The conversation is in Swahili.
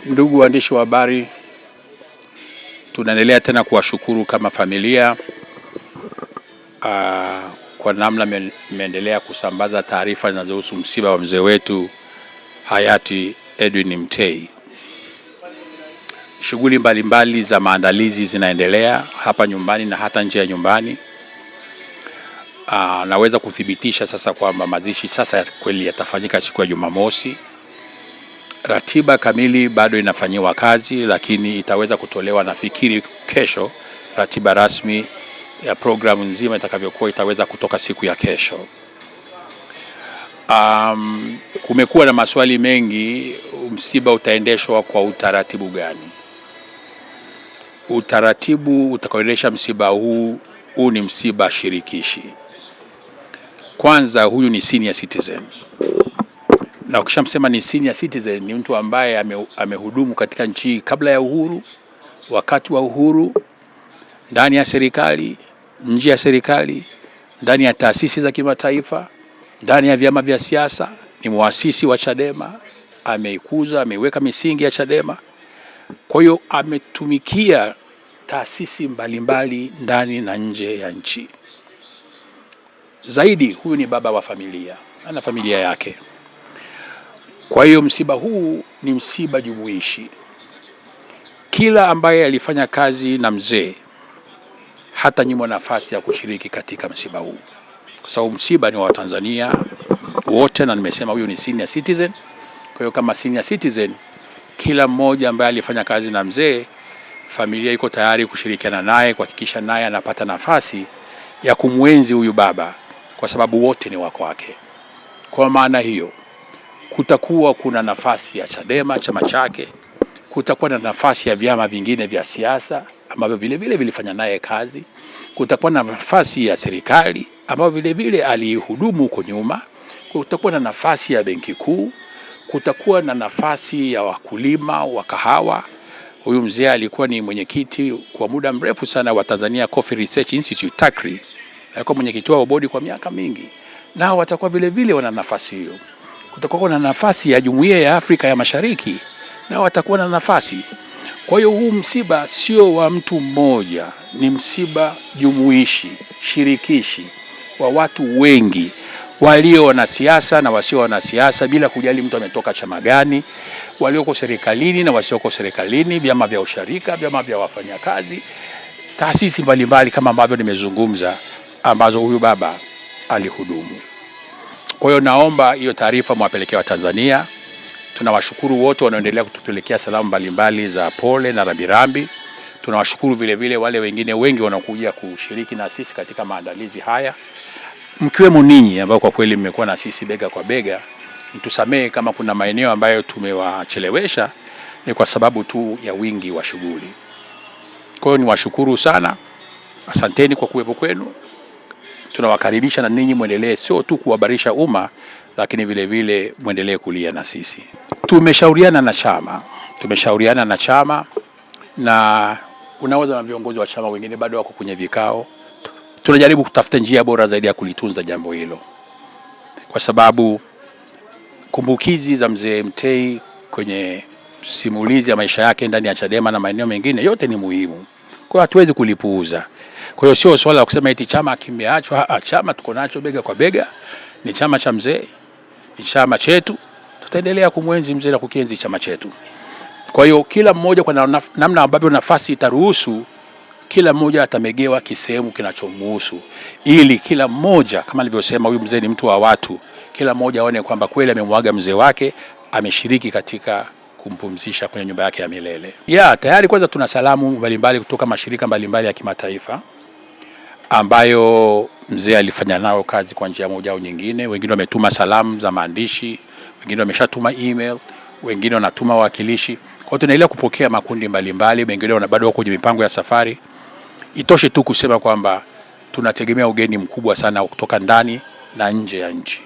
Ndugu waandishi wa habari, tunaendelea tena kuwashukuru kama familia kwa namna mmeendelea kusambaza taarifa zinazohusu msiba wa mzee wetu hayati Edwin Mtei. Shughuli mbalimbali za maandalizi zinaendelea hapa nyumbani na hata nje ya nyumbani. Naweza kuthibitisha sasa kwamba mazishi sasa kweli yatafanyika siku ya Jumamosi. Ratiba kamili bado inafanyiwa kazi, lakini itaweza kutolewa nafikiri kesho. Ratiba rasmi ya programu nzima itakavyokuwa itaweza kutoka siku ya kesho. Kumekuwa na maswali mengi, msiba utaendeshwa kwa utaratibu gani? Utaratibu utakaoendesha msiba huu ni msiba shirikishi. Kwanza, huyu ni senior citizen. Na ukishamsema ni senior citizen, ni mtu ambaye amehudumu katika nchi kabla ya uhuru, wakati wa uhuru, ndani ya serikali, nje ya serikali, ndani ya taasisi za kimataifa, ndani ya vyama vya siasa. Ni muasisi wa Chadema, ameikuza, ameweka misingi ya Chadema. Kwa hiyo ametumikia taasisi mbalimbali ndani na nje ya nchi. Zaidi, huyu ni baba wa familia, ana familia yake. Kwa hiyo msiba huu ni msiba jumuishi. Kila ambaye alifanya kazi na mzee hata nyimwa nafasi ya kushiriki katika msiba huu, kwa sababu msiba ni wa Tanzania wote, na nimesema huyu ni senior citizen. Kwa hiyo kama senior citizen, kila mmoja ambaye alifanya kazi na mzee, familia iko tayari kushirikiana naye kuhakikisha naye anapata nafasi ya kumwenzi huyu baba, kwa sababu wote ni wako wake. Kwa maana hiyo, kutakuwa kuna nafasi ya Chadema chama chake, kutakuwa na nafasi ya vyama vingine vya siasa ambavyo vile vile vilifanya naye kazi, kutakuwa na nafasi ya serikali ambayo vile vile alihudumu huko nyuma, kutakuwa na nafasi ya benki kuu, kutakuwa na nafasi ya wakulima wa kahawa. Huyu mzee alikuwa ni mwenyekiti kwa muda mrefu sana wa Tanzania Coffee Research Institute TACRI. Alikuwa mwenyekiti wa bodi kwa miaka mingi, na watakuwa vile vile wana nafasi hiyo. Kutakuwa na nafasi ya Jumuiya ya Afrika ya Mashariki, na watakuwa na nafasi. Kwa hiyo huu msiba sio wa mtu mmoja, ni msiba jumuishi, shirikishi wa watu wengi, walio wanasiasa na wasio wanasiasa, bila kujali mtu ametoka chama gani, walioko serikalini na wasioko serikalini, vyama vya ushirika, vyama vya wafanyakazi, taasisi mbalimbali kama ambavyo nimezungumza, ambazo huyu baba alihudumu. Kwa hiyo naomba hiyo taarifa mwapelekea Watanzania. Tunawashukuru wote wanaoendelea kutupelekea salamu mbalimbali za pole na rambirambi. Tunawashukuru vile vile wale wengine wengi wanaokuja kushiriki na sisi katika maandalizi haya, mkiwemo ninyi ambao kwa kweli mmekuwa na sisi bega kwa bega. Mtusamee kama kuna maeneo ambayo tumewachelewesha, ni kwa sababu tu ya wingi wa shughuli. Kwa hiyo niwashukuru sana, asanteni kwa kuwepo kwenu. Tunawakaribisha na ninyi muendelee sio tu kuhabarisha umma, lakini vile vile muendelee kulia na sisi. Tumeshauriana na chama na unaweza na viongozi wa chama wengine bado wako kwenye vikao. Tunajaribu kutafuta njia bora zaidi ya kulitunza jambo hilo, kwa sababu kumbukizi za mzee Mtei kwenye simulizi ya maisha yake ndani ya Chadema na maeneo mengine yote ni muhimu. Kwa hiyo hatuwezi kulipuuza. Kwa hiyo sio swala la kusema eti chama kimeachwa. Chama tuko nacho bega kwa bega, ni chama cha mzee, ni chama chetu. Tutaendelea kumwenzi mzee na kukienzi chama chetu. Kwa hiyo kila mmoja kwa namna ambavyo nafasi itaruhusu, kila mmoja atamegewa kisehemu kinachomhusu, ili kila mmoja, kama nilivyosema, huyu mzee ni mtu wa watu, kila mmoja aone kwamba kweli amemwaga mzee wake, ameshiriki katika kumpumzisha kwenye nyumba yake ya milele. Tayari kwanza tuna salamu mbalimbali kutoka mashirika mbalimbali ya kimataifa ambayo mzee alifanya nao kazi kwa njia moja au nyingine. Wengine wametuma salamu za maandishi, wengine wameshatuma email, wengine wanatuma wawakilishi. Kwa hiyo tunaendelea kupokea makundi mbalimbali, wengine bado wako kwenye mipango ya safari. Itoshe tu kusema kwamba tunategemea ugeni mkubwa sana kutoka ndani na nje ya nchi.